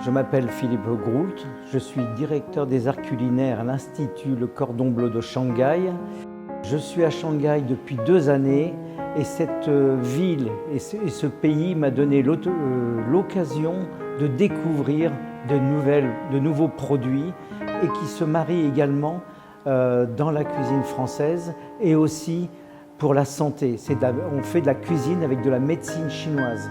Je m'appelle Philippe Groult, je suis directeur des arts culinaires à l'Institut Le Cordon Bleu de Shanghai. Je suis à Shanghai depuis 2 années et cette ville et ce pays m'a donné l'occasion de découvrir de nouveaux produits et qui se marient également dans la cuisine française et aussi pour la santé. On fait de la cuisine avec de la médecine chinoise.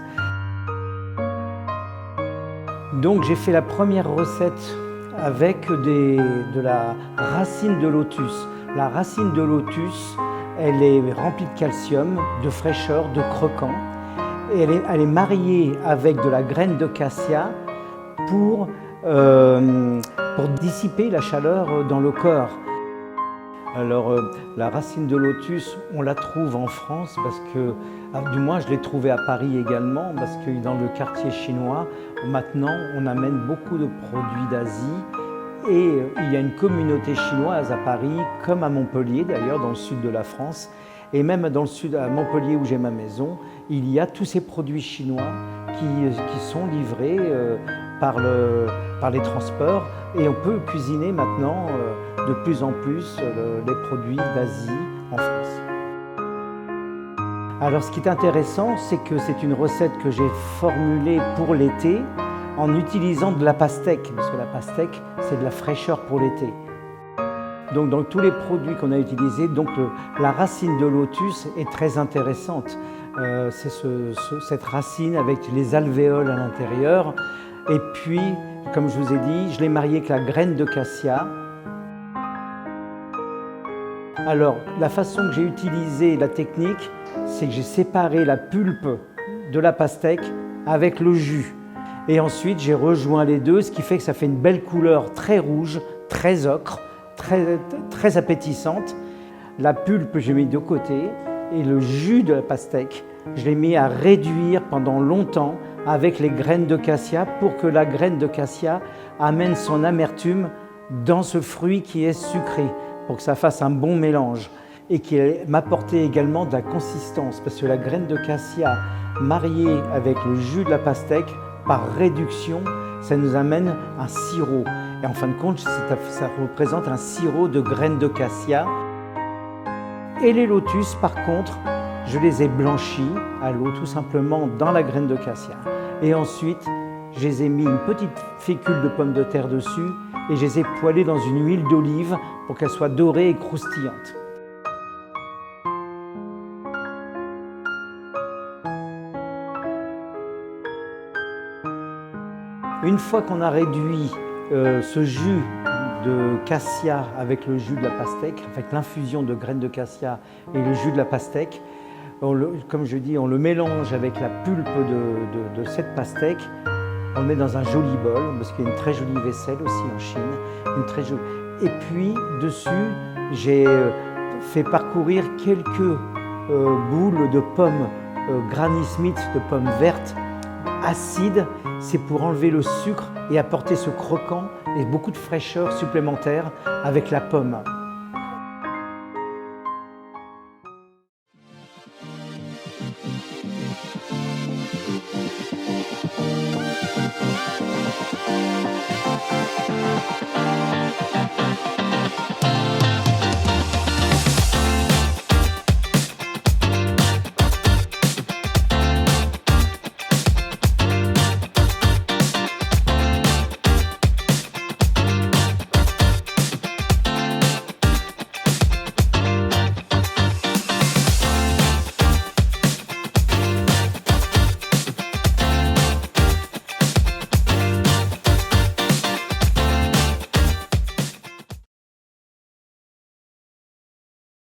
Donc j'ai fait la première recette avec de la racine de lotus. La racine de lotus, elle est remplie de calcium, de fraîcheur, de croquant. Et elle est mariée avec de la graine de cassia pour dissiper la chaleur dans le corps. Alors la racine de lotus, on la trouve en France parce que, du moins je l'ai trouvée à Paris également, parce que dans le quartier chinois, maintenant on amène beaucoup de produits d'Asie et il y a une communauté chinoise à Paris, comme à Montpellier d'ailleurs, dans le sud de la France, et même dans le sud, à Montpellier où j'ai ma maison, il y a tous ces produits chinois qui sont livrés par les transports et on peut cuisiner maintenant de plus en plus les produits d'Asie en France. Alors ce qui est intéressant, c'est que c'est une recette que j'ai formulée pour l'été en utilisant de la pastèque, parce que la pastèque, c'est de la fraîcheur pour l'été. Donc dans tous les produits qu'on a utilisés, donc la racine de lotus est très intéressante. C'est cette racine avec les alvéoles à l'intérieur. Et puis, comme je vous ai dit, je l'ai mariée avec la graine de cassia. Alors, la façon que j'ai utilisé la technique, c'est que j'ai séparé la pulpe de la pastèque avec le jus. Et ensuite, j'ai rejoint les deux, ce qui fait que ça fait une belle couleur très rouge, très ocre, très appétissante. La pulpe, j'ai mis de côté et le jus de la pastèque, je l'ai mis à réduire pendant longtemps avec les graines de cassia pour que la graine de cassia amène son amertume dans ce fruit qui est sucré, pour que ça fasse un bon mélange et qui m'apportait également de la consistance, parce que la graine de cassia mariée avec le jus de la pastèque, par réduction, ça nous amène un sirop. Et en fin de compte, ça représente un sirop de graines de cassia. Et les lotus, par contre, je les ai blanchis à l'eau, tout simplement dans la graine de cassia. Et ensuite, je les ai mis une petite fécule de pommes de terre dessus et je les ai poêlées dans une huile d'olive pour qu'elles soient dorées et croustillantes. Une fois qu'on a réduit ce jus de cassia avec le jus de la pastèque, avec l'infusion de graines de cassia et le jus de la pastèque, comme je dis, on le mélange avec la pulpe de cette pastèque, on le met dans un joli bol, parce qu'il y a une très jolie vaisselle aussi en Chine. Et puis dessus, j'ai fait parcourir quelques boules de pommes Granny Smith, de pommes vertes, acides. C'est pour enlever le sucre et apporter ce croquant et beaucoup de fraîcheur supplémentaire avec la pomme.